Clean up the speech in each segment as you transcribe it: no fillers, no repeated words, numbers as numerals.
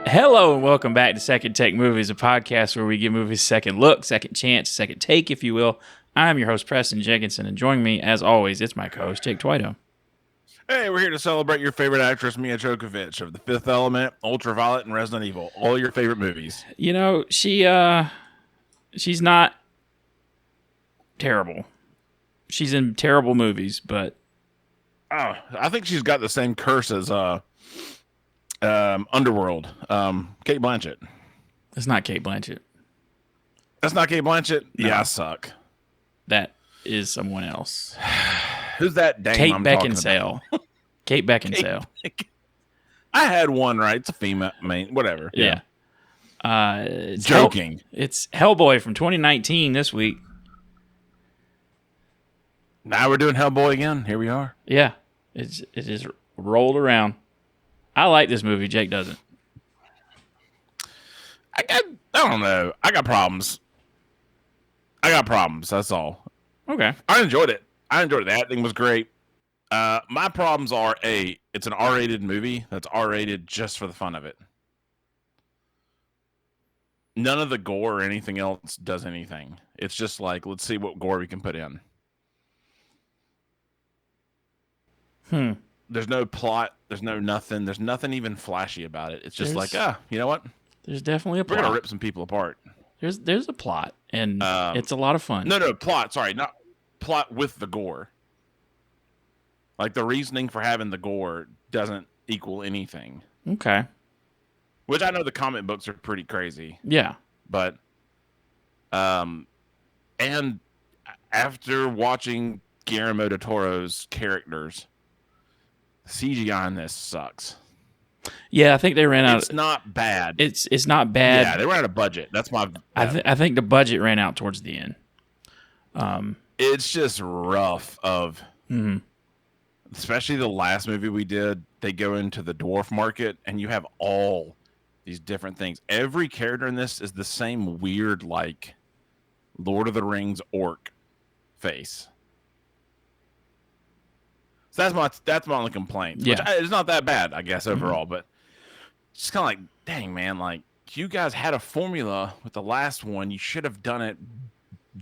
Hello and welcome back to Second Take Movies, a podcast where we give movies a second look, second chance, second take, if you will. I'm your host, Preston Jenkinson, and joining me, as always, it's my co-host, Jake Twito. Hey, we're here to celebrate your favorite actress, Mia Djokovic, of The Fifth Element, Ultraviolet, and Resident Evil. All your favorite movies. You know, she's not terrible. She's in terrible movies, but... Oh, I think she's got the same curse as Underworld. Kate Blanchett. It's not Kate Blanchett. That's not Kate Blanchett? No. Yeah, I suck. That is someone else. Who's that dame Kate I'm talking Beckinsale. about? Kate Beckinsale. I had one right. It's a female. I mean, whatever. Yeah. Joking. It's Hellboy from 2019 this week. Now we're doing Hellboy again. Here we are. Yeah. It is rolled around. I like this movie. Jake doesn't. I don't know. I got problems. That's all. Okay. I enjoyed it. The acting was great. My problems are it's an R-rated movie that's R-rated just for the fun of it. None of the gore or anything else does anything. It's just like, let's see what gore we can put in. There's no plot. There's no nothing. There's nothing even flashy about it. It's just you know what? There's definitely a plot. We're gonna rip some people apart. There's a plot, and it's a lot of fun. No, plot. Sorry, not plot with the gore. Like, the reasoning for having the gore doesn't equal anything. Okay. Which I know the comic books are pretty crazy. Yeah. But, and after watching Guillermo Del Toro's characters, CGI in this sucks. Yeah, I think they ran out. It's not bad. It's not bad. Yeah, they ran out of budget. That's my... I think the budget ran out towards the end. It's just rough especially the last movie we did. They go into the dwarf market, and you have all these different things. Every character in this is the same weird, like, Lord of the Rings orc face. So that's my only complaint. Yeah. Which it's not that bad, I guess, overall. But it's just kind of like, dang, man, like, you guys had a formula with the last one. You should have done it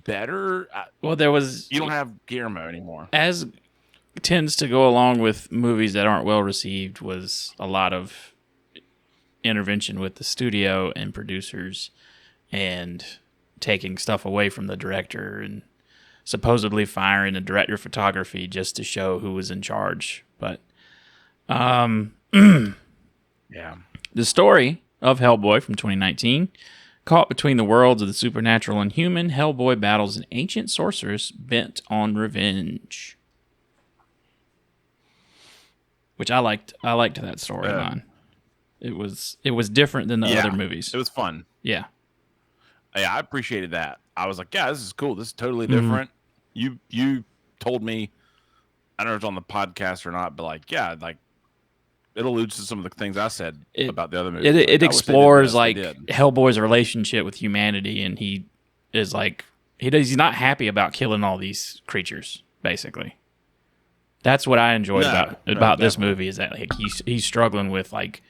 better. Well, you don't have Guillermo anymore. As tends to go along with movies that aren't well received, was a lot of intervention with the studio and producers and taking stuff away from the director and supposedly firing the director of photography just to show who was in charge. But yeah, the story of Hellboy from 2019, caught between the worlds of the supernatural and human, Hellboy battles an ancient sorceress bent on revenge. Which I liked that storyline. It was different than the other movies. It was fun. Yeah. Yeah, I appreciated that. I was like, yeah, this is cool. This is totally different. You told me, I don't know if it's on the podcast or not, but like, yeah, like, it alludes to some of the things I said about the other movies. It explores like Hellboy's relationship with humanity, and he is like, he's not happy about killing all these creatures, basically. That's what I enjoyed about this movie, is that like he's struggling with, like,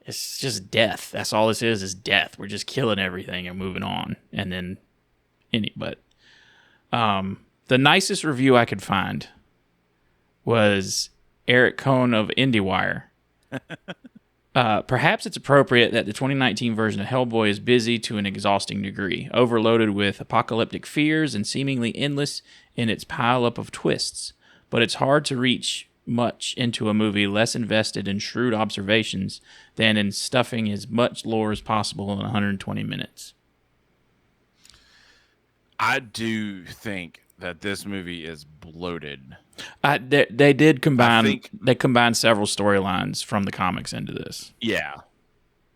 it's just death. That's all this is death. We're just killing everything and moving on. And then the nicest review I could find was Eric Cohn of IndieWire. Perhaps it's appropriate that the 2019 version of Hellboy is busy to an exhausting degree, overloaded with apocalyptic fears and seemingly endless in its pileup of twists. But it's hard to reach much into a movie less invested in shrewd observations than in stuffing as much lore as possible in 120 minutes. I do think that this movie is bloated. They did combine. They combined several storylines from the comics into this. Yeah,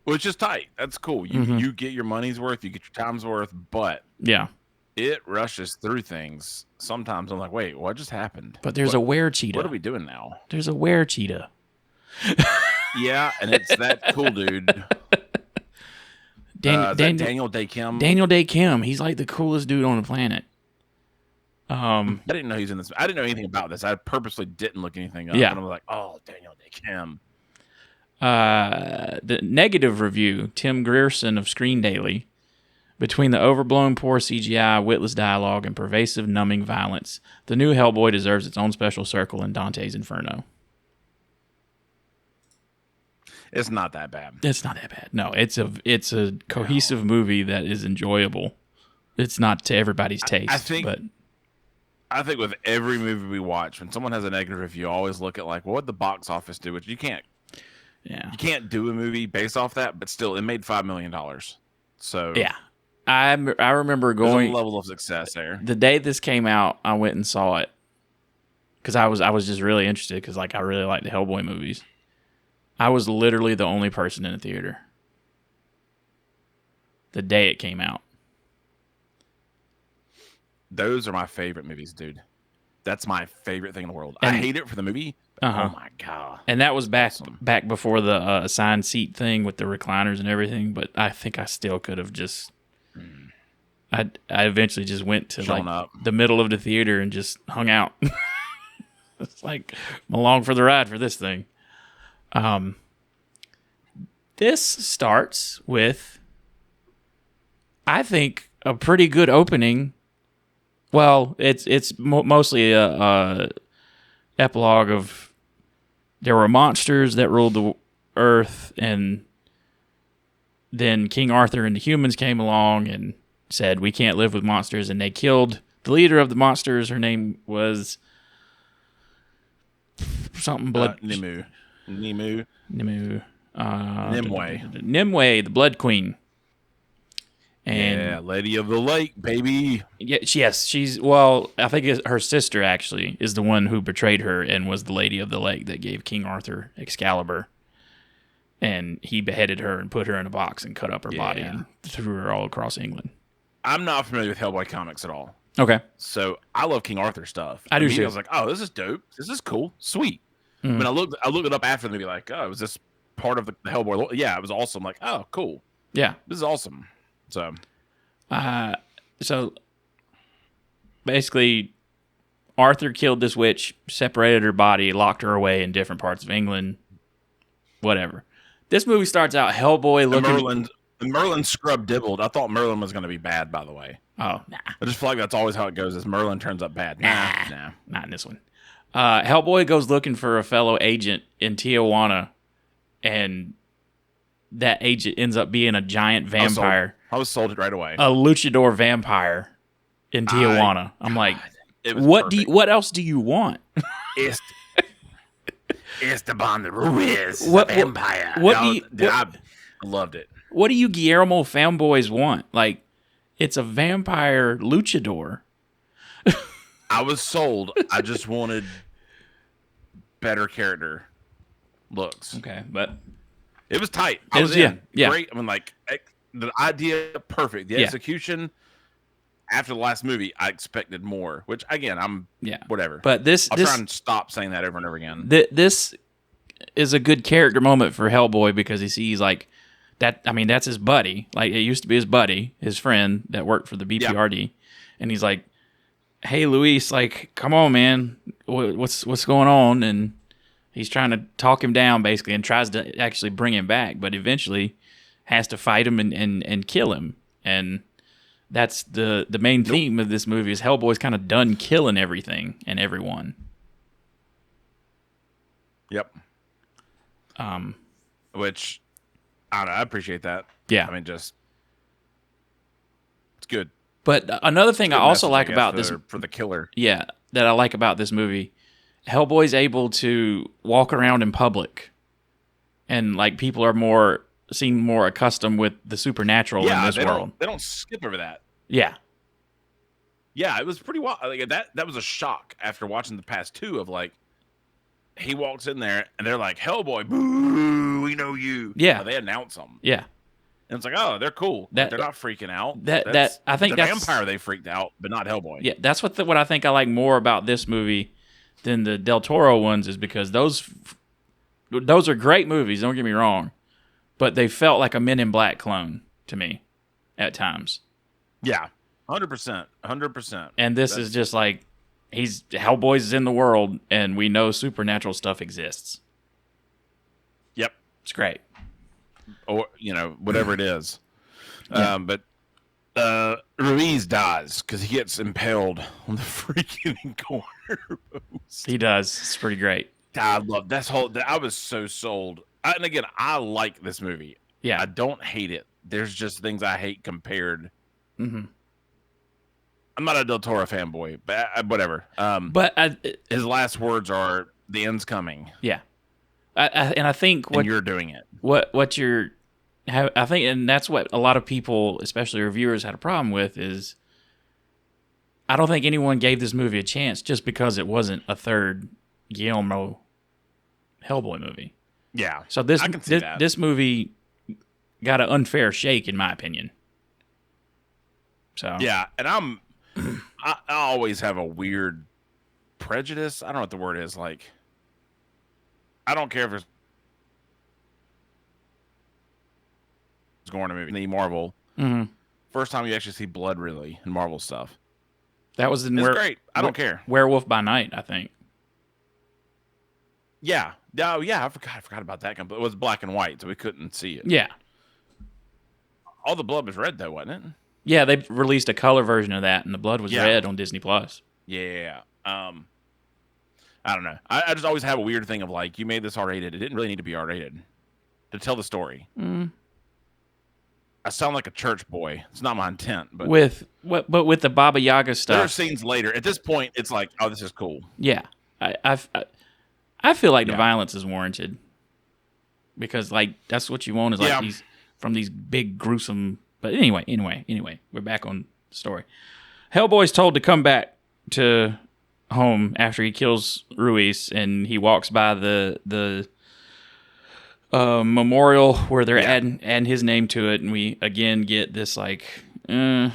which is tight. That's cool. You get your money's worth. You get your time's worth. But yeah, it rushes through things. Sometimes I'm like, wait, what just happened? But there's a were-cheetah. What are we doing now? There's a were-cheetah. Yeah, and it's that cool dude. Daniel Day Kim. Daniel Day Kim. He's like the coolest dude on the planet. I didn't know he was in this. I didn't know anything about this. I purposely didn't look anything up. Yeah. And I was like, oh, Daniel Day Kim. The negative review, Tim Grierson of Screen Daily. Between the overblown poor CGI, witless dialogue, and pervasive numbing violence, the new Hellboy deserves its own special circle in Dante's Inferno. It's not that bad. It's not that bad. No, it's a cohesive movie that is enjoyable. It's not to everybody's taste. I think with every movie we watch, when someone has a negative review, you always look at like, well, what did the box office do? Which you can't. Yeah. You can't do a movie based off that, but still, it made $5 million. So yeah. I remember going a level of success there. The day this came out, I went and saw it because I was just really interested because like I really like the Hellboy movies. I was literally the only person in the theater the day it came out. Those are my favorite movies, dude. That's my favorite thing in the world. I hate it for the movie. Oh my god! And that was back before the assigned seat thing with the recliners and everything. But I think I still could have just. I eventually just went to the middle of the theater and just hung out. It's like I'm along for the ride for this thing. This starts with, I think, a pretty good opening. Well, it's mostly a epilogue of there were monsters that ruled the earth, and then King Arthur and the humans came along and said, we can't live with monsters, and they killed the leader of the monsters. Her name was something blood. Nimue. Nimue, Nimue, the Blood Queen. And Lady of the Lake, baby. Yes, I think her sister actually is the one who betrayed her and was the Lady of the Lake that gave King Arthur Excalibur. And he beheaded her and put her in a box and cut up her body and threw her all across England. I'm not familiar with Hellboy comics at all. Okay. So I love King Arthur stuff. I do too. I was like, oh, this is dope. This is cool. Sweet. Mm-hmm. I mean, I looked it up after the movie, like, oh, was this part of the Hellboy? Yeah, it was awesome. Like, oh, cool. Yeah. This is awesome. So basically, Arthur killed this witch, separated her body, locked her away in different parts of England. Whatever. This movie starts out Hellboy looking. Merlin scrub dibbled. I thought Merlin was going to be bad, by the way. Oh, nah. I just feel like that's always how it goes. Is Merlin turns up bad? Nah. Not in this one. Hellboy goes looking for a fellow agent in Tijuana, and that agent ends up being a giant vampire. I was sold it right away. A luchador vampire in Tijuana. I'm like, what else do you want? Esteban the Ruiz, vampire. I loved it. What do you Guillermo fanboys want? Like, it's a vampire luchador. I was sold. I just wanted better character looks. Okay, but it was tight. I was in. Yeah. Great. I mean, like, the idea, perfect. The execution, after the last movie, I expected more, which, again, I'm whatever. But I'll try and stop saying that over and over again. This is a good character moment for Hellboy because he sees, like, that. I mean, that's his buddy. Like, it used to be his buddy, his friend that worked for the BPRD. Yeah. And he's like, hey, Luis, like, come on, man. What's going on? And he's trying to talk him down, basically, and tries to actually bring him back, but eventually has to fight him and kill him. And that's the main theme of this movie is Hellboy's kind of done killing everything and everyone. Yep. Which, I don't know, I appreciate that. Yeah. I mean, it's good. But another thing I also like about this for the killer, that I like about this movie, Hellboy's able to walk around in public, and like people are seem more accustomed with the supernatural in this world. They don't skip over that. Yeah, it was pretty wild. Like that was a shock after watching the past two of like he walks in there and they're like Hellboy, boo, we know you. Yeah, they announce him. Yeah. And it's like, oh, they're cool. They're not freaking out. I think the vampire they freaked out, but not Hellboy. Yeah, that's what I think I like more about this movie than the Del Toro ones is because those are great movies. Don't get me wrong, but they felt like a Men in Black clone to me at times. Yeah, 100%. And this is just like Hellboy's in the world, and we know supernatural stuff exists. Yep. It's great. Or, whatever it is. Yeah. But Ruiz dies because he gets impaled on the freaking corner post. He does. It's pretty great. I love that I was so sold. And again, I like this movie. Yeah. I don't hate it. There's just things I hate compared. Mm-hmm. I'm not a Del Toro fanboy, but whatever. His last words are, "The end's coming." Yeah. I think and you're doing it. I think, and that's what a lot of people, especially reviewers, had a problem with is I don't think anyone gave this movie a chance just because it wasn't a third Guillermo Hellboy movie. Yeah. So this movie got an unfair shake, in my opinion. So yeah, and I always have a weird prejudice. I don't know what the word is. Like, I don't care if it's going to movie the Marvel. Mm-hmm. First time you actually see blood really in Marvel stuff. That was in great. I don't care. Werewolf by Night, I think. Yeah. Oh yeah, I forgot about that. But it was black and white, so we couldn't see it. Yeah. All the blood was red though, wasn't it? Yeah, they released a color version of that, and the blood was red on Disney Plus. Yeah. I don't know. I just always have a weird thing of like, you made this R-rated. It didn't really need to be R-rated to tell the story. Mm. I sound like a church boy. It's not my intent, but with the Baba Yaga stuff, there are scenes later. At this point, it's like, oh, this is cool. Yeah, I feel like the violence is warranted because like that's what you want is like these big gruesome. But anyway, we're back on the story. Hellboy's told to come back to home after he kills Ruiz, and he walks by the memorial where they're adding his name to it, and we again get this like, death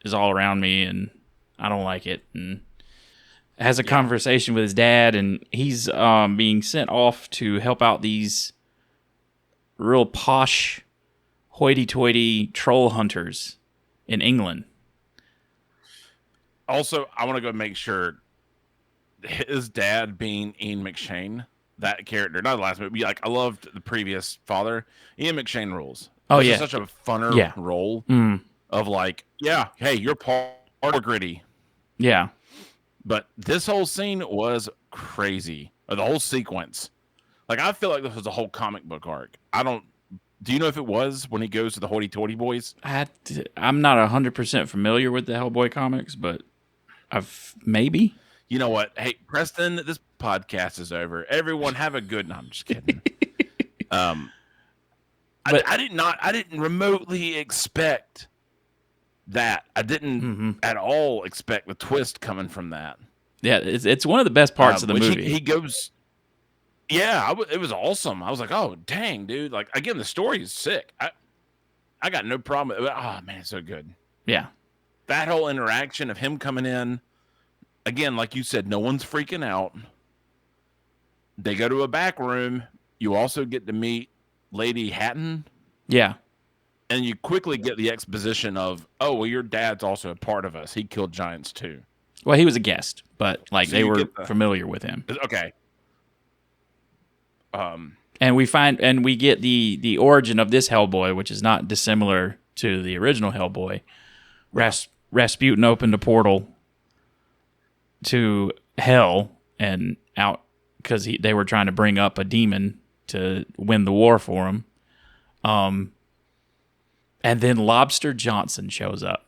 is all around me, and I don't like it, and has a conversation with his dad, and he's being sent off to help out these real posh, hoity-toity troll hunters in England. Also, I want to go make sure his dad being Ian McShane, that character, not the last movie, like I loved the previous father. Ian McShane rules. Oh, this is such a funner role of like, hey, you're part of gritty. Yeah. But this whole scene was crazy. Or the whole sequence. Like, I feel like this was a whole comic book arc. Do you know if it was when he goes to the hoity-toity boys? I'm not 100% familiar with the Hellboy comics, but maybe. You know what? Hey, Preston, this podcast is over. Everyone have a good... No, I'm just kidding. I didn't remotely expect that. I didn't at all expect the twist coming from that. Yeah, it's one of the best parts of the movie. He goes... Yeah, it was awesome. I was like, oh, dang, dude. Like, again, the story is sick. I got no problem with it. Oh, man, it's so good. Yeah. That whole interaction of him coming in, again, like you said, no one's freaking out. They go to a back room. You also get to meet Lady Hatton. Yeah. And you quickly get the exposition of, oh, well, your dad's also a part of us. He killed giants, too. Well, he was a guest, but like they were familiar with him. Okay. And we get the origin of this Hellboy, which is not dissimilar to the original Hellboy. Rasputin opened a portal to hell and out because they were trying to bring up a demon to win the war for him. And then Lobster Johnson shows up,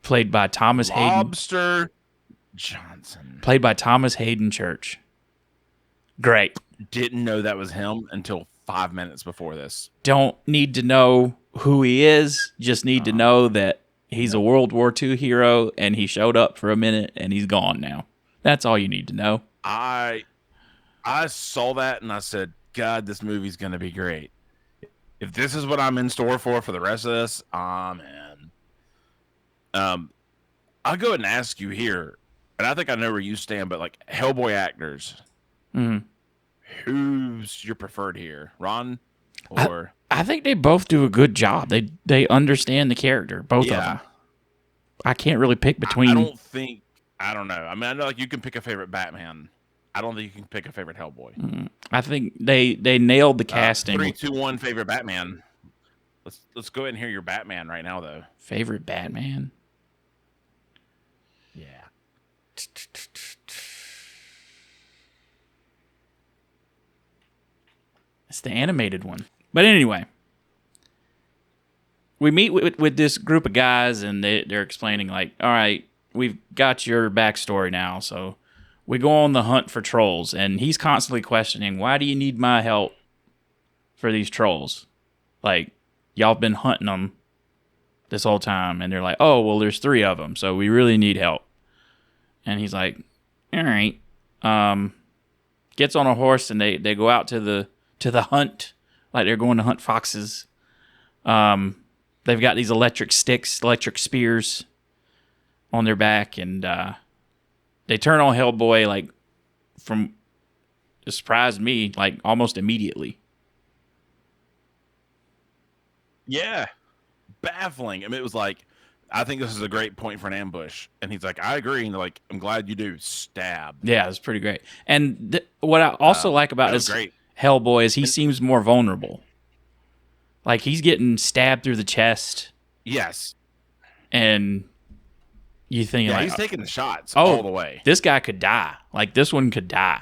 played by Thomas Hayden. Lobster Johnson, played by Thomas Hayden Church. Great. Didn't know that was him until 5 minutes before this. Don't need to know who he is. Just need to know that he's a World War II hero and he showed up for a minute and he's gone now. That's all you need to know. I saw that and I said, God, this movie's going to be great. If this is what I'm in store for the rest of this, I'm in. I'll go ahead and ask you here, and I think I know where you stand, but like Hellboy actors, who's your preferred here? Ron or... I think they both do a good job. They understand the character, both of them. I can't really pick between... I don't know. I mean, I know like you can pick a favorite Batman. I don't think you can pick a favorite Hellboy. I think they nailed the casting. 3, 2, 1 favorite Batman. Let's go ahead and hear your Batman right now, though. Favorite Batman? Yeah. It's the animated one. But anyway, we meet with this group of guys, and they're explaining, like, all right, we've got your backstory now, so we go on the hunt for trolls. And he's constantly questioning, why do you need my help for these trolls? Like, y'all been hunting them this whole time. And they're like, oh, well, there's 3 of them, so we really need help. And he's like, all right. Gets on a horse, and they go out to the hunt, like they're going to hunt foxes. They've got these electric sticks, electric spears on their back, and they turn on Hellboy, like, it surprised me, like, almost immediately. Yeah. Baffling. I mean, it was like, I think this is a great point for an ambush. And he's like, I agree. And they're like, I'm glad you do. Stab. Yeah, it's pretty great. And what I also like about this Hellboy is he seems more vulnerable. Like, he's getting stabbed through the chest. Yes. And you think, like, he's taking the shots all the way. This guy could die. Like, this one could die.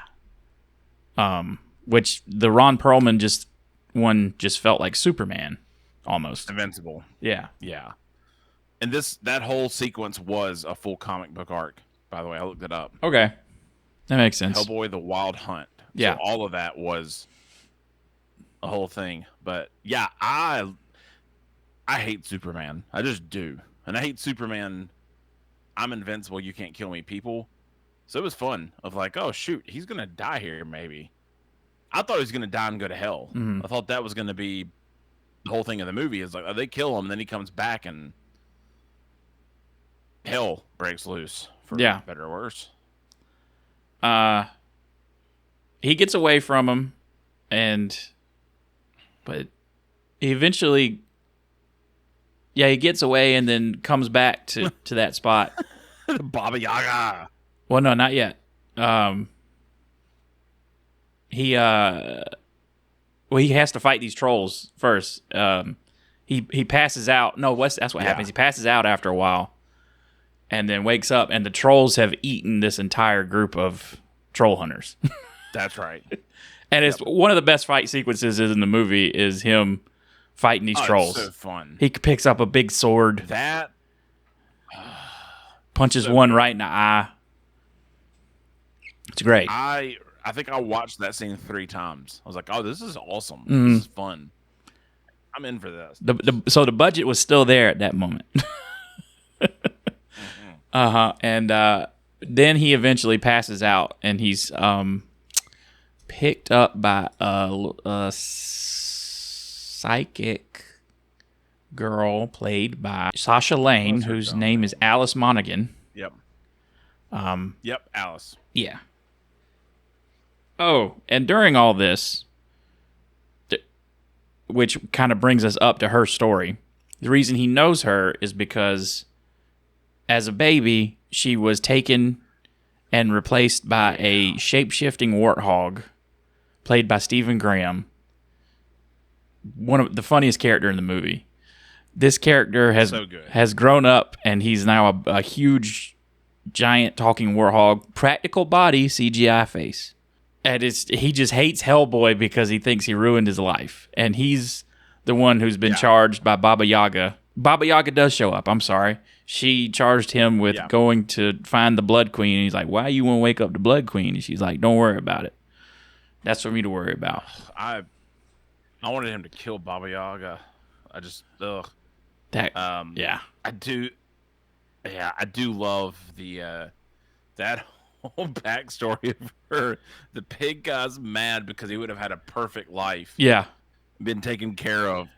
Which the Ron Perlman just felt like Superman. Almost invincible. Yeah. And that whole sequence was a full comic book arc, by the way. I looked it up. Okay, that makes sense. Hellboy: The Wild Hunt. Yeah, so all of that was a whole thing. But yeah, I hate Superman. I just do, and I hate Superman. I'm invincible. You can't kill me, people. So it was fun. Of like, oh shoot, he's gonna die here. Maybe I thought he was gonna die and go to hell. Mm-hmm. I thought that was gonna be the whole thing of the movie. Is like, oh, they kill him, and then he comes back and hell breaks loose, for better or worse. He gets away from him, but he eventually, he gets away and then comes back to that spot. Baba Yaga. Well, no, not yet. He has to fight these trolls first. He passes out. No, that's what happens. He passes out after a while. And then wakes up, and the trolls have eaten this entire group of troll hunters. That's right. And it's one of the best fight sequences in the movie is him fighting these trolls. It's so fun. He picks up a big sword. That punches one right in the eye. It's great. I think I watched that scene 3 times. I was like, oh, this is awesome. Mm-hmm. This is fun. I'm in for this. So the budget was still there at that moment. And then he eventually passes out, and he's picked up by a psychic girl played by Sasha Lane, whose name is Alice Monaghan. Yep. Alice. Yeah. Oh, and during all this, which kind of brings us up to her story, the reason he knows her is because as a baby, she was taken and replaced by a shape-shifting warthog played by Stephen Graham, one of the funniest character in the movie. This character has grown up, and he's now a huge, giant talking warthog, practical body, CGI face. And he just hates Hellboy because he thinks he ruined his life. And he's the one who's been charged by Baba Yaga. Baba Yaga does show up, I'm sorry. She charged him with going to find the Blood Queen. And he's like, why you want to wake up the Blood Queen? And she's like, don't worry about it. That's for me to worry about. I wanted him to kill Baba Yaga. I just, ugh. I do. Yeah, I do love the that whole backstory of her. The pig guy's mad because he would have had a perfect life. Yeah. Been taken care of.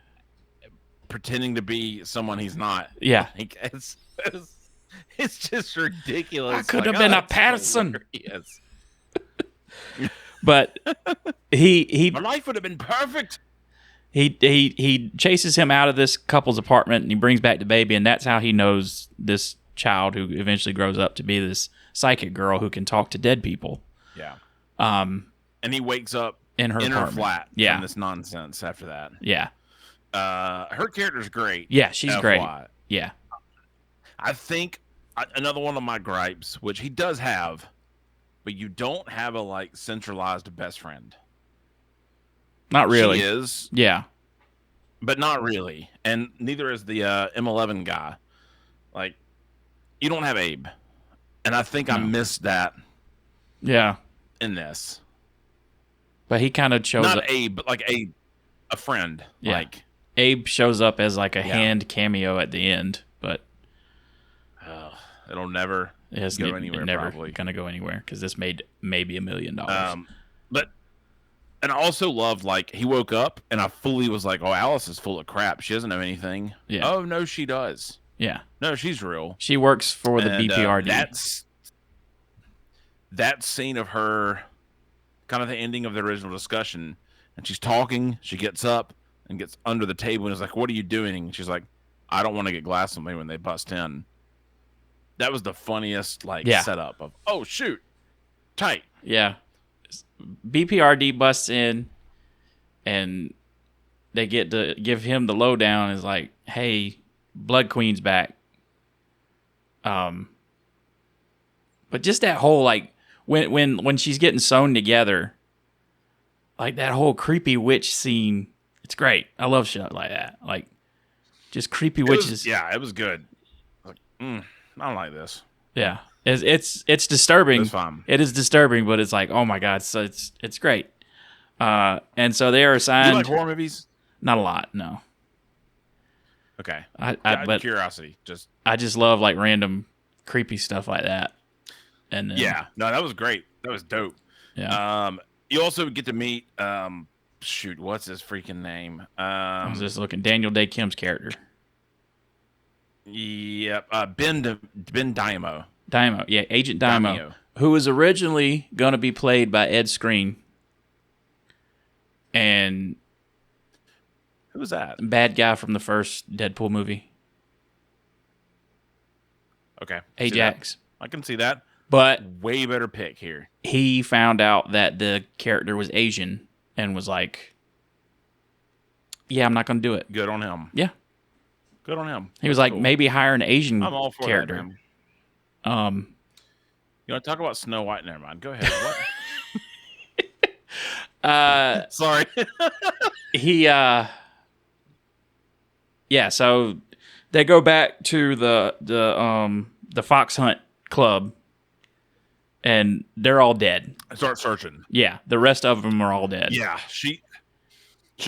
Pretending to be someone he's not. Yeah. Like, it's just ridiculous. I could have been a Patterson. Yes. But my life would have been perfect. He chases him out of this couple's apartment, and he brings back the baby, and that's how he knows this child who eventually grows up to be this psychic girl who can talk to dead people. Yeah. And he wakes up in her flat from this nonsense after that. Yeah. Her character's great. Yeah, she's great. Yeah. I think another one of my gripes, which he does have, but you don't have a centralized best friend. Not really. She is. Yeah. But not really. And neither is the M11 guy. You don't have Abe. And I think I missed that. Yeah. In this. But he kind of shows not up. Abe, but a friend. Yeah. Abe shows up as a hand cameo at the end, but it'll never go anywhere. Never probably gonna go anywhere because this made maybe $1 million. And I also loved he woke up and I fully was like, oh, Alice is full of crap. She doesn't know anything. Yeah. Oh no, she does. Yeah. No, she's real. She works for the BPRD. That scene of her, kind of the ending of the original discussion, and she's talking. She gets up and gets under the table and is like, "What are you doing?" And she's like, "I don't want to get glass on me when they bust in." That was the funniest setup of, oh shoot, tight. Yeah. BPRD busts in and they get to give him the lowdown. Is like, hey, Blood Queen's back. But just that whole when she's getting sewn together, that whole creepy witch scene, it's great. I love shit like that. Just creepy witches. It was good. I don't like this. Yeah. It's disturbing. It's fine. It is disturbing, but it's oh my God, so it's great. And so they are assigned. You like horror movies? Not a lot, no. Okay. But curiosity. I just love random creepy stuff like that. And then, that was great. That was dope. Yeah. You also get to meet what's his freaking name? I was just looking. Daniel Day Kim's character. Yep. Ben Daimo. Daimo, yeah, Agent Daimo, who was originally going to be played by Ed Skrein. And who was that? Bad guy from the first Deadpool movie. Okay. Ajax. I can see that. But way better pick here. He found out that the character was Asian and was like, yeah, I'm not going to do it. Good on him. Yeah. Good on him. He was like, maybe hire an Asian I'm all for character. That, man. You want to talk about Snow White? Never mind. Go ahead. What? Sorry. So they go back to the Fox Hunt Club, and they're all dead. Start searching. Yeah, the rest of them are all dead. Yeah, she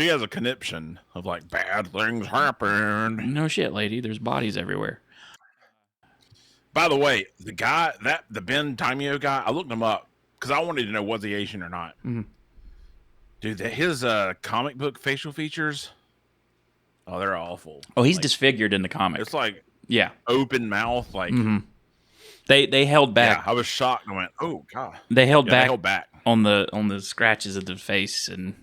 has a conniption of bad things happen. No shit, lady. There's bodies everywhere. By the way, the guy the Ben Daimo guy, I looked him up because I wanted to know was he Asian or not. Mm-hmm. Dude, his comic book facial features, they're awful. Oh, he's disfigured in the comic. It's open mouth, Mm-hmm. They held back. Yeah, I was shocked. I went, oh god. They held back on the scratches of the face, and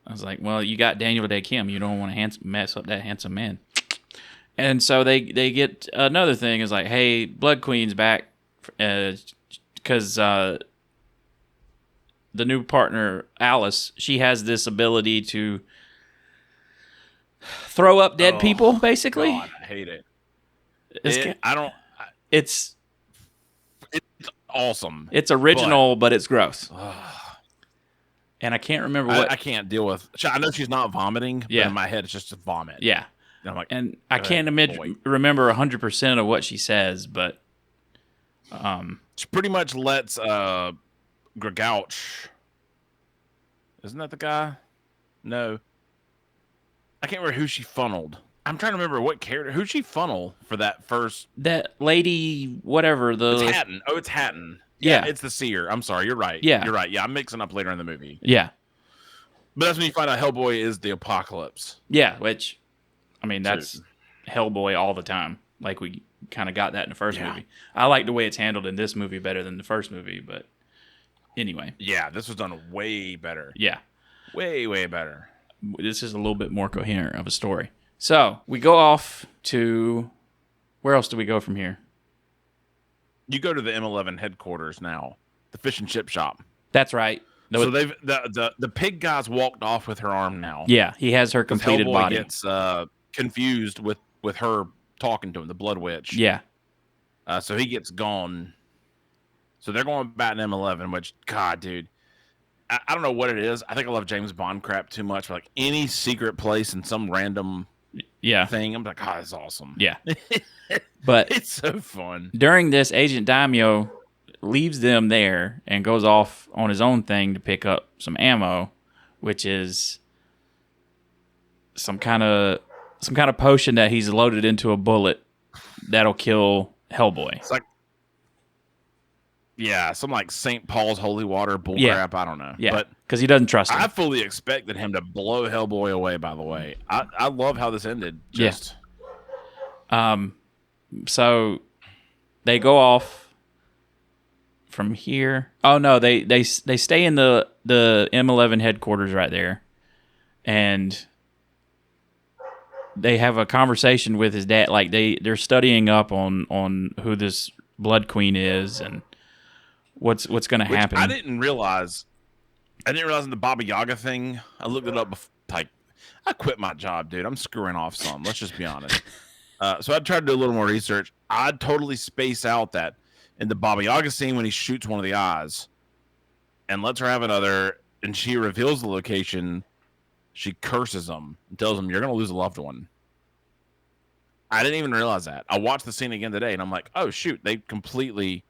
I was like, well, you got Daniel Day Kim. You don't want to mess up that handsome man. And so they get another thing is hey, Blood Queen's back because the new partner, Alice, she has this ability to throw up dead people, basically. God, I hate it. It's awesome. It's original, but it's gross. And I can't remember what... I can't deal with... I know she's not vomiting, but in my head, it's just a vomit. Yeah. And I'm like... And I can't remember 100% of what she says, but... She pretty much lets Gregouch... Isn't that the guy? No. I can't remember who she funneled. I'm trying to remember what character... Who'd she funnel for that first... That lady, whatever, It's Hatton. Oh, it's Hatton. Yeah, it's the seer. I'm sorry. You're right. Yeah. You're right. Yeah, I'm mixing up later in the movie. Yeah. But that's when you find out Hellboy is the apocalypse. Yeah, which, I mean, that's Hellboy all the time. We kind of got that in the first movie. I like the way it's handled in this movie better than the first movie, but anyway. Yeah, this was done way better. Yeah. Way, way better. This is a little bit more coherent of a story. So, we go off to... Where else do we go from here? You go to the M11 headquarters now. The fish and chip shop. That's right. So they've the pig guy's walked off with her arm now. Yeah, he has her completed Hellboy body. Gets confused with her talking to him, the Blood Witch. Yeah. So he gets gone. So they're going back in M11, which, God, dude, I don't know what it is. I think I love James Bond crap too much. But like any secret place in some random thing, I'm like, oh, it's awesome. Yeah. But it's so fun. During this, Agent Daimyo leaves them there and goes off on his own thing to pick up some ammo, which is some kind of potion that he's loaded into a bullet that'll kill Hellboy. It's like, yeah, some like St. Paul's holy water bullcrap. I don't know. Yeah, but because he doesn't trust him. I fully expected him to blow Hellboy away. By the way, I love how this ended. Just so they go off from here. Oh no, they stay in the M11 headquarters right there, and they have a conversation with his dad. Like they're studying up on who this Blood Queen is and what's going to happen. I didn't realize in the Baba Yaga thing. I looked it up. Like I quit my job, dude. I'm screwing off some. Let's just be honest. So I tried to do a little more research. I'd totally space out that in the Baba Yaga scene when he shoots one of the eyes and lets her have another, and she reveals the location, she curses him and tells him, "You're going to lose a loved one." I didn't even realize that. I watched the scene again today, and I'm like, oh, shoot. They completely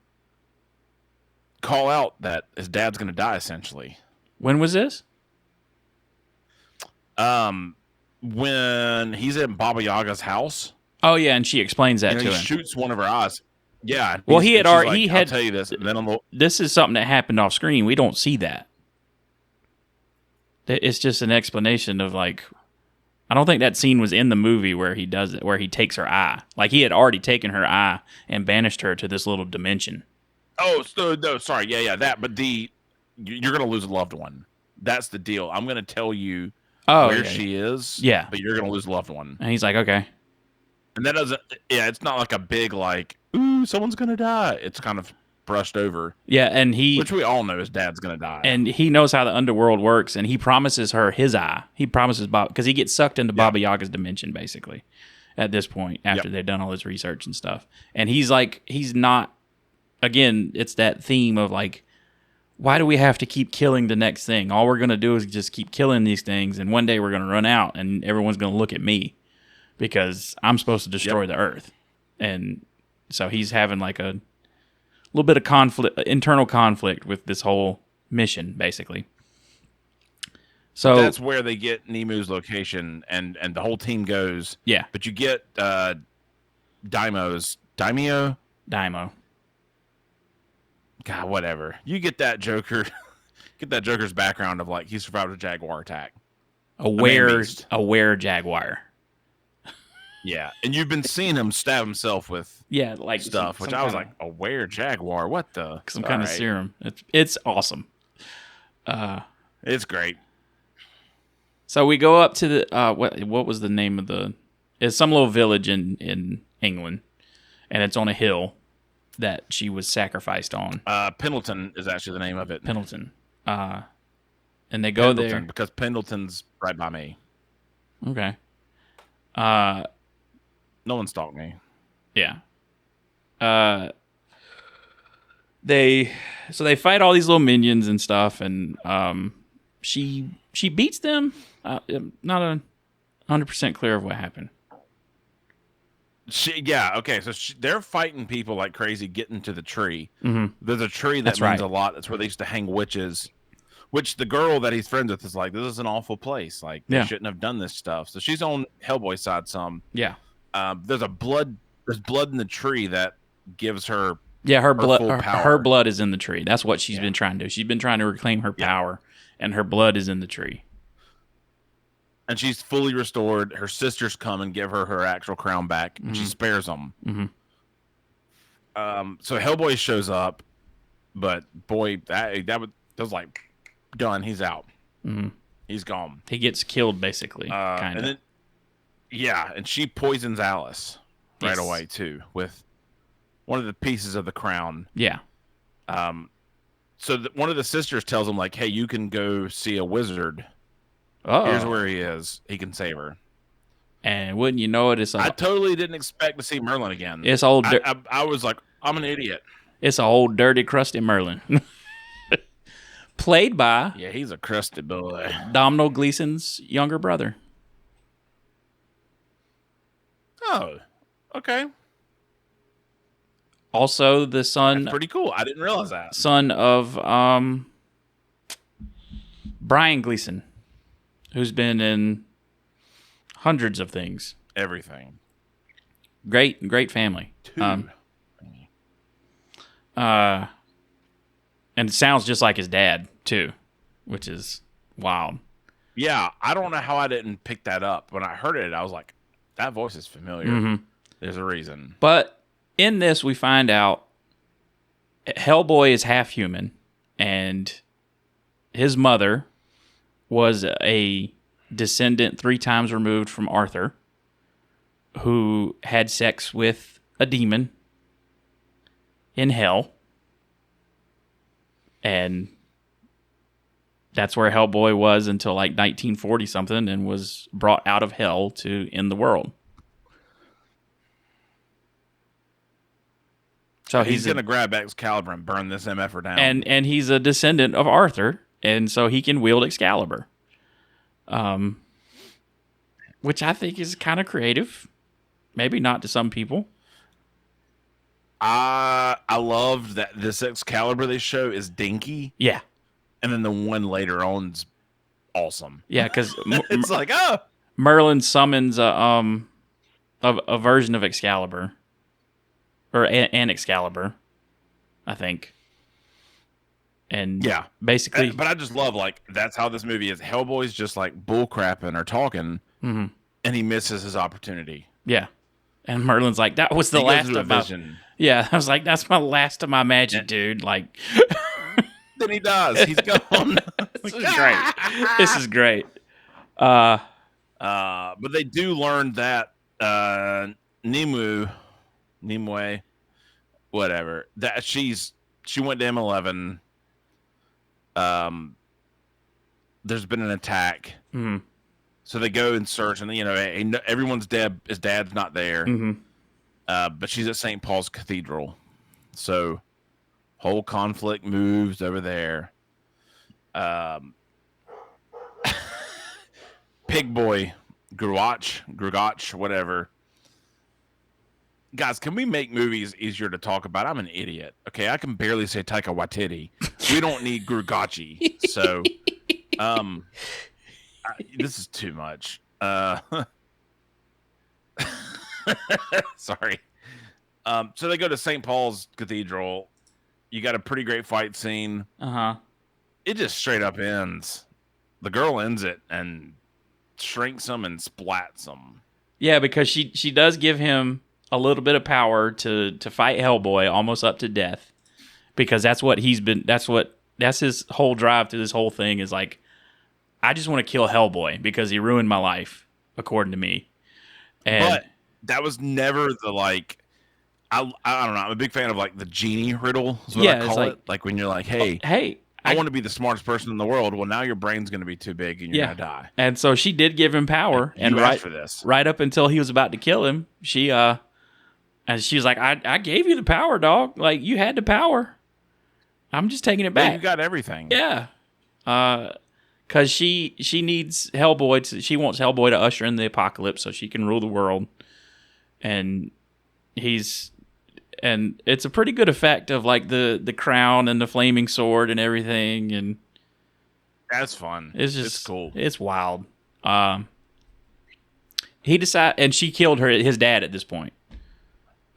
call out that his dad's going to die, essentially. When was this? When he's in Baba Yaga's house. Oh yeah, and she explains that to him. He shoots one of her eyes. Yeah. Well, he had already. Like, I'll tell you this. And then this is something that happened off screen. We don't see that. It's just an explanation of like. I don't think that scene was in the movie where he does it, where he takes her eye. Like he had already taken her eye and banished her to this little dimension. Oh, so no, sorry, yeah, that. But you're gonna lose a loved one. That's the deal. I'm gonna tell you where she is. Yeah, but you're gonna lose a loved one. And he's like, okay. And that doesn't. Yeah, it's not like a big like, ooh, someone's gonna die. It's kind of brushed over. Yeah, and which we all know his dad's gonna die, and he knows how the underworld works, and he promises her his eye. He promises Bob because he gets sucked into Baba Yaga's dimension basically at this point after they've done all his research and stuff. And he's like, he's not. Again, it's that theme of like, why do we have to keep killing the next thing? All we're gonna do is just keep killing these things, and one day we're gonna run out, and everyone's gonna look at me because I'm supposed to destroy the Earth. And so he's having like a little bit of conflict, internal conflict with this whole mission, basically. So that's where they get Nemu's location, and the whole team goes. Yeah, but you get Daimyo. God, whatever. You get that Joker. Get that Joker's background of like he survived a jaguar attack. Aware jaguar. Yeah, and you've been seeing him stab himself with like stuff, which I was like, aware jaguar, what the? Some kind of serum. It's awesome. It's great. So we go up to the what was the name of the? It's some little village in England, and it's on a hill that she was sacrificed on. Pendleton is actually the name of it. Pendleton. And they go there because Pendleton's right by me. Okay. No one stalked me. Yeah. They fight all these little minions and stuff, and she beats them. I'm not 100% clear of what happened. Okay. So they're fighting people like crazy, getting to the tree. Mm-hmm. There's a tree that means a lot. That's where they used to hang witches. Which the girl that he's friends with is like, this is an awful place. Like, they shouldn't have done this stuff. So she's on Hellboy's side some. Yeah. There's blood in the tree that gives her. Yeah, her blood is in the tree. That's what she's been trying to do. She's been trying to reclaim her power, and her blood is in the tree. And she's fully restored. Her sisters come and give her her actual crown back, and she spares them. Mm-hmm. So Hellboy shows up, but boy, that was like done. He's out. Mm-hmm. He's gone. He gets killed basically. Kind of. And she poisons Alice right away too with one of the pieces of the crown. Yeah. So one of the sisters tells him like, "Hey, you can go see a wizard. Oh. Here's where he is. He can save her." And wouldn't you know it, I totally didn't expect to see Merlin again. It's old. I was like, I'm an idiot. It's an old, dirty, crusty Merlin. Played by... Yeah, he's a crusty boy. Domhnall Gleeson's younger brother. Oh, okay. Also the son... That's pretty cool. I didn't realize that. Son of Brian Gleeson, who's been in hundreds of things. Everything. Great family. And it sounds just like his dad, too, which is wild. Yeah, I don't know how I didn't pick that up. When I heard it, I was like, that voice is familiar. Mm-hmm. There's a reason. But in this, we find out Hellboy is half human, and his mother was a descendant 3 times removed from Arthur, who had sex with a demon in hell. And that's where Hellboy was until like 1940 something, and was brought out of hell to end the world. So he's going to grab Excalibur and burn this MFer down. And he's a descendant of Arthur, and so he can wield Excalibur. Which I think is kind of creative. Maybe not to some people. I loved that this Excalibur they show is dinky. Yeah. And then the one later on's awesome. Yeah, because it's like, oh. Merlin summons a version of Excalibur. Or an Excalibur, I think. And yeah, basically... But I just love, like, that's how this movie is. Hellboy's just, like, bullcrapping or talking, mm-hmm. and he misses his opportunity. Yeah. And Merlin's like, that was the last of my... vision. Yeah, I was like, that's my last of my magic, dude. Like... Then he does. He's gone. This is great. This is great. But they do learn that Nimue, whatever, that she went to M11. There's been an attack. Mm-hmm. So they go and search, and everyone's dead. His dad's not there. Mm-hmm. But she's at St. Paul's Cathedral. So whole conflict moves over there. Pig Boy, Grugach, whatever. Guys, can we make movies easier to talk about? I'm an idiot. Okay, I can barely say Taika Waititi. We don't need Grugachi. So, this is too much. Sorry. So they go to St. Paul's Cathedral. You got a pretty great fight scene. Uh-huh. It just straight up ends. The girl ends it and shrinks him and splats him. Yeah, because she does give him a little bit of power to fight Hellboy almost up to death, because that's what he's been. That's his whole drive through this whole thing is like, I just want to kill Hellboy because he ruined my life, according to me. But that was never the like. I don't know. I'm a big fan of like the genie riddle. Is what I call it. Like when you're like, hey, I want to be the smartest person in the world. Well, now your brain's going to be too big and you're going to die. And so she did give him power, and right up until he was about to kill him, she was like, I gave you the power, dog. Like, you had the power. I'm just taking it back. Yeah, you got everything. Yeah. Because she needs Hellboy. She wants Hellboy to usher in the apocalypse so she can rule the world. And it's a pretty good effect of like the crown and the flaming sword and everything. And that's fun. It's cool. It's wild. He decided, and she killed his dad at this point.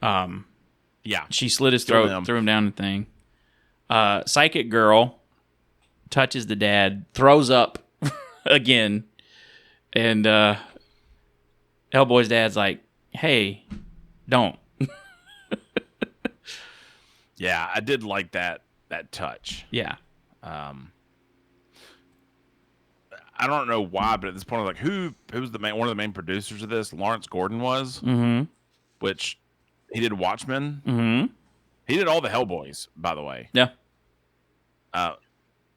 Yeah, she slit his throat, threw him down the thing. Psychic girl touches the dad, throws up again, and Hellboy's dad's like, "Hey, don't." Yeah, I did like that touch. Yeah. I don't know why, but at this point, I was like, who was one of the main producers of this? Lawrence Gordon was, which he did Watchmen. Mm-hmm. He did all the Hellboys, by the way. Yeah.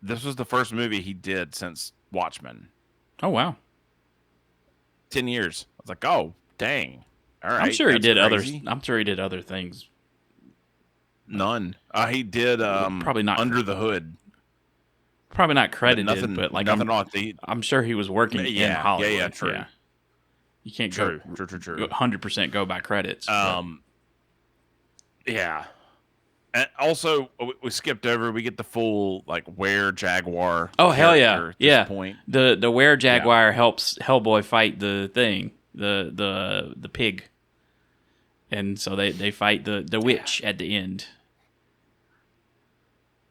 This was the first movie he did since Watchmen. Oh wow. 10 years. I was like, oh dang. All right. I'm sure he did crazy. I'm sure he did other things. None. He did probably not Under the Hood. Probably not credited, but like nothing I'm sure he was working in Hollywood. Yeah, true. Yeah. You can't true. 100% go by credits. Yeah. And also, we skipped over. We get the full like Were Jaguar. Oh hell yeah! At this point. The Were Jaguar helps Hellboy fight the thing, the pig, and so they fight the witch at the end.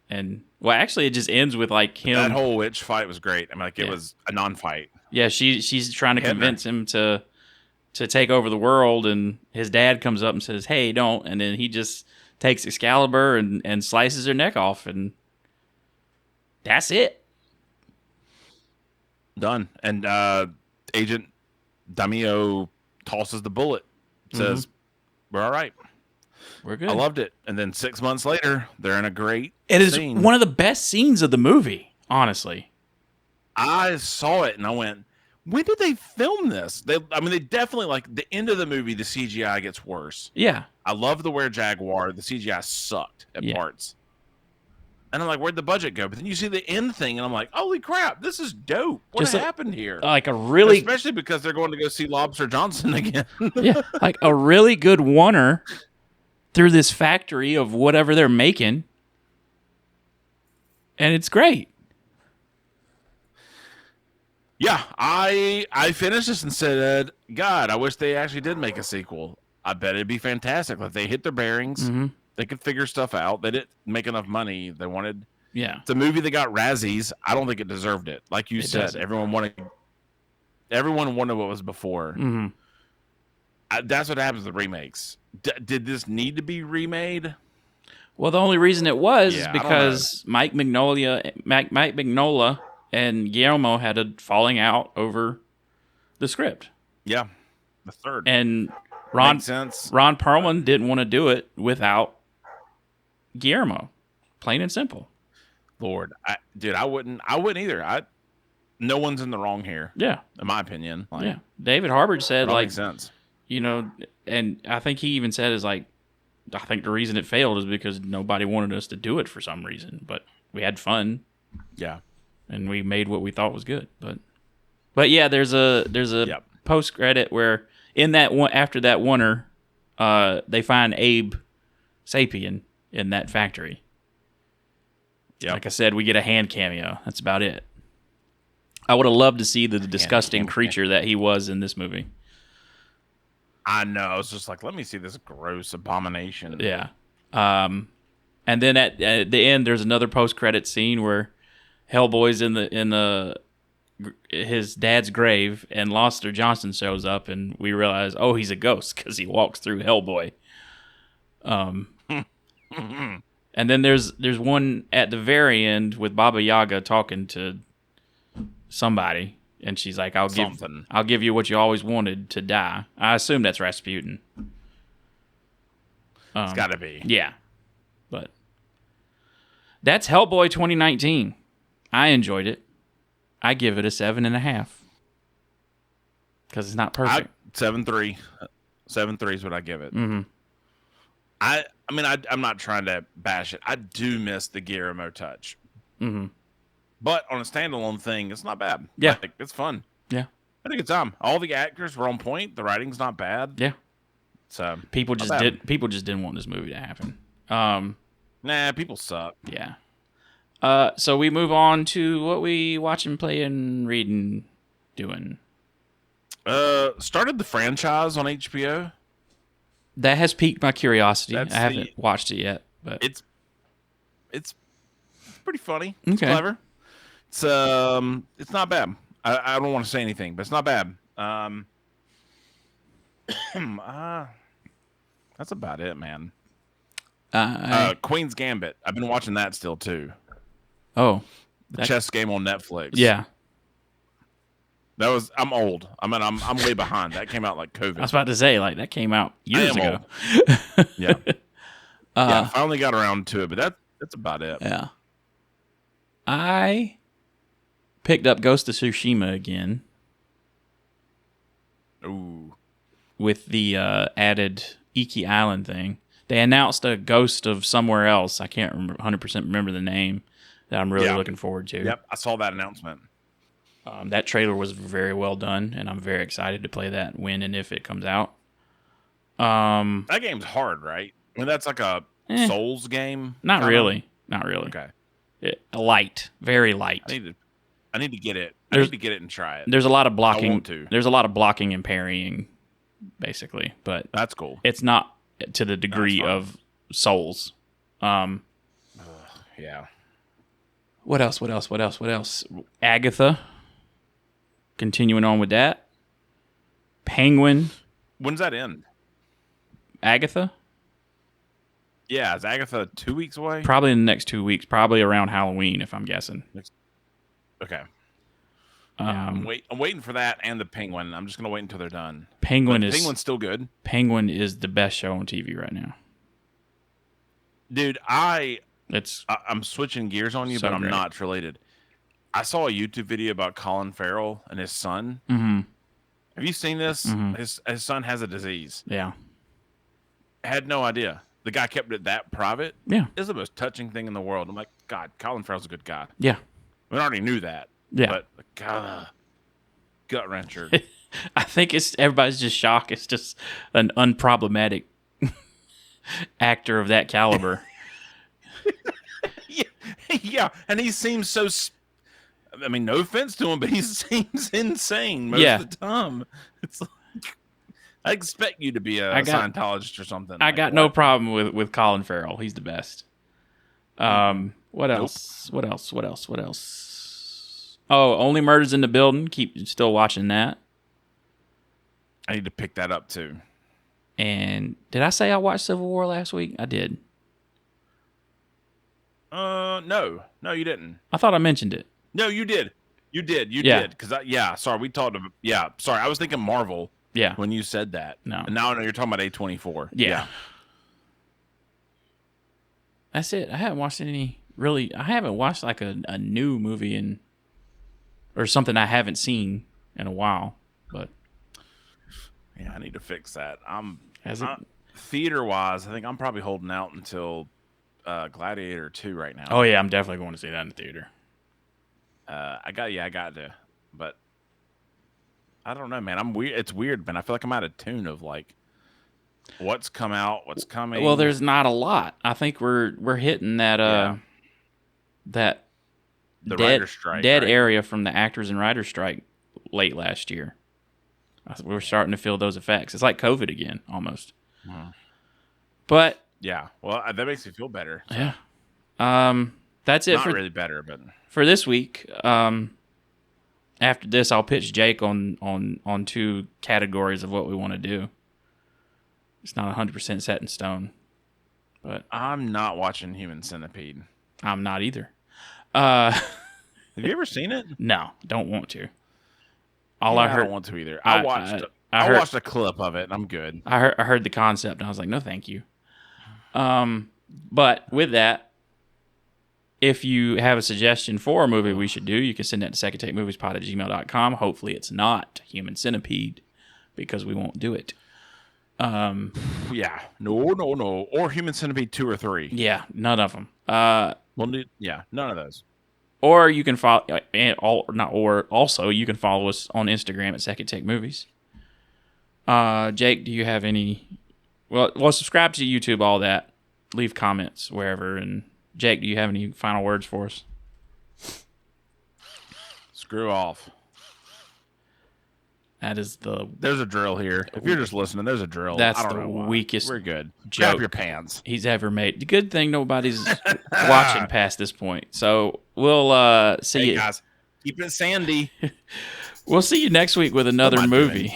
And well, actually, it just ends with like him. That whole witch fight was great. I mean, like it was a non-fight. Yeah, she's trying to convince him to take over the world, and his dad comes up and says, "Hey, don't!" And then he just takes Excalibur and slices her neck off, and that's it. Done. And Agent Damio tosses the bullet, says, "We're all right. We're good." I loved it. And then 6 months later, they're in a great It is scene. one of the best scenes of the movie, honestly. I saw it and I went, when did they film this? They definitely, like, the end of the movie, the CGI gets worse. Yeah. I love the Were Jaguar. The CGI sucked at parts. And I'm like, where'd the budget go? But then you see the end thing, and I'm like, holy crap, this is dope. What happened here? Like a really... Especially because they're going to go see Lobster Johnson again. Yeah, like a really good oneer through this factory of whatever they're making. And it's great. Yeah, I finished this and said, God, I wish they actually did make a sequel. I bet it'd be fantastic. Like they hit their bearings. Mm-hmm. They could figure stuff out. They didn't make enough money. They wanted... Yeah. It's a movie that got Razzies. I don't think it deserved it. Like you said, everyone wanted what was before. Mm-hmm. That's what happens with remakes. Did this need to be remade? Well, the only reason it was is because Mike Mignola and Guillermo had a falling out over the script. Yeah, the third. And Ron Perlman didn't want to do it without Guillermo. Plain and simple. Lord, I wouldn't either. No one's in the wrong here. Yeah, in my opinion. Like, yeah, David Harbridge said, like, makes sense. You know, and I think he even said is like, I think the reason it failed is because nobody wanted us to do it for some reason, but we had fun. Yeah, and we made what we thought was good. But yeah, there's a post credit where in that one after that oneer, they find Abe Sapien in that factory. Yeah, like I said, we get a hand cameo. That's about it. I would have loved to see the disgusting creature that he was in this movie. I know. I was just like, let me see this gross abomination. Yeah. And then at the end, there's another post-credit scene where Hellboy's in his dad's grave, and Lobster Johnson shows up, and we realize, oh, he's a ghost because he walks through Hellboy. And then there's one at the very end with Baba Yaga talking to somebody, and she's like, I'll give you what you always wanted, to die. I assume that's Rasputin. It's got to be. Yeah. But that's Hellboy 2019. I enjoyed it. I give it a 7.5. Because it's not perfect. 7.3. 7.3 is what I give it. Mm-hmm. I'm not trying to bash it. I do miss the Guillermo touch. Mm-hmm. But on a standalone thing, it's not bad. Yeah. Like, it's fun. Yeah. I think it's all the actors were on point. The writing's not bad. Yeah. So people just didn't want this movie to happen. Nah, people suck. Yeah. So we move on to what we watching, playing, reading, doing. Started the franchise on HBO. That has piqued my curiosity. I haven't watched it yet, but it's pretty funny. Okay. It's clever. It's not bad. I don't want to say anything, but it's not bad. That's about it, man. Queen's Gambit. I've been watching that still too. Oh, the chess game on Netflix. Yeah. I'm old. I'm way behind. That came out like COVID. I was about to say, like, that came out years ago. Yeah. I finally got around to it, but that's about it. Yeah. I picked up Ghost of Tsushima again. Ooh. With the added Iki Island thing. They announced a Ghost of somewhere else. I can't 100% remember the name that I'm really looking forward to. Yep, I saw that announcement. That trailer was very well done, and I'm very excited to play that when and if it comes out. That game's hard, right? I mean, that's like a Souls game. Not kinda? really. Not really. Okay. Light. Very light. I need to get it. I need to get it and try it. There's a lot of blocking. I want to. There's a lot of blocking and parrying, basically, but that's cool. It's not to the degree of Souls. Yeah. What else? Agatha. Continuing on with that. Penguin. When's that end? Agatha? Yeah, is Agatha 2 weeks away? Probably in the next 2 weeks. Probably around Halloween, if I'm guessing. Okay. I'm waiting for that and the Penguin. I'm just gonna wait until they're done. Penguin's still good. Penguin is the best show on TV right now. Dude, I'm switching gears on you, but I'm not related. I saw a YouTube video about Colin Farrell and his son. Mm-hmm. Have you seen this? Mm-hmm. His son has a disease. Yeah. I had no idea. The guy kept it that private. Yeah. It's the most touching thing in the world. I'm like, God, Colin Farrell's a good guy. Yeah. We already knew that. Yeah. But God, gut wrencher. I think everybody's just shocked. It's just an unproblematic actor of that caliber. Yeah, and he seems so. I mean, no offense to him, but he seems insane most of the time. It's like, I expect you to be a Scientologist or something. I got no problem with Colin Farrell. He's the best. What else? What else? Oh, Only Murders in the Building. Keep still watching that. I need to pick that up too. And did I say I watched Civil War last week? I did. No, you didn't. I thought I mentioned it. No, you did. You did. Because sorry, we talked about. Yeah, sorry, I was thinking Marvel. Yeah. When you said that. No. And now I know you're talking about A24. Yeah. That's it. I haven't watched any really. I haven't watched like a new movie or something I haven't seen in a while. But yeah, I need to fix that. Theater wise, I think I'm probably holding out until Gladiator 2 right now. Oh yeah, I'm definitely going to see that in the theater. I got to, but I don't know, man. I'm weird. It's weird, man. I feel like I'm out of tune of like what's come out, what's coming. Well, there's not a lot. I think we're hitting that the writer's strike, dead area from the actors and writers strike late last year. We're starting to feel those effects. It's like COVID again, almost. Mm-hmm. But yeah, well, that makes me feel better. So. Yeah. That's it. Not really better, but for this week. After this, I'll pitch Jake on two categories of what we want to do. It's not 100% set in stone, but I'm not watching Human Centipede. I'm not either. Have you ever seen it? No, don't want to. I don't want to either. I watched a clip of it, and I'm good. I heard the concept, and I was like, no, thank you. But with that, if you have a suggestion for a movie we should do, you can send that to secondtakemoviespod@gmail.com. Hopefully it's not Human Centipede, because we won't do it. Yeah. No. Or Human Centipede 2 or 3. Yeah, none of them. None of those. Or you can follow, also you can follow us on Instagram at Second Take Movies. Jake, do you have any? Well, subscribe to YouTube, all that. Leave comments wherever. And Jake, do you have any final words for us? Screw off. There's a drill here. If you're just listening, there's a drill. That's the weakest. We're good. Joke Grab your pants. He's ever made. The good thing nobody's watching past this point. So we'll see you guys. Keep it sandy. We'll see you next week with another movie.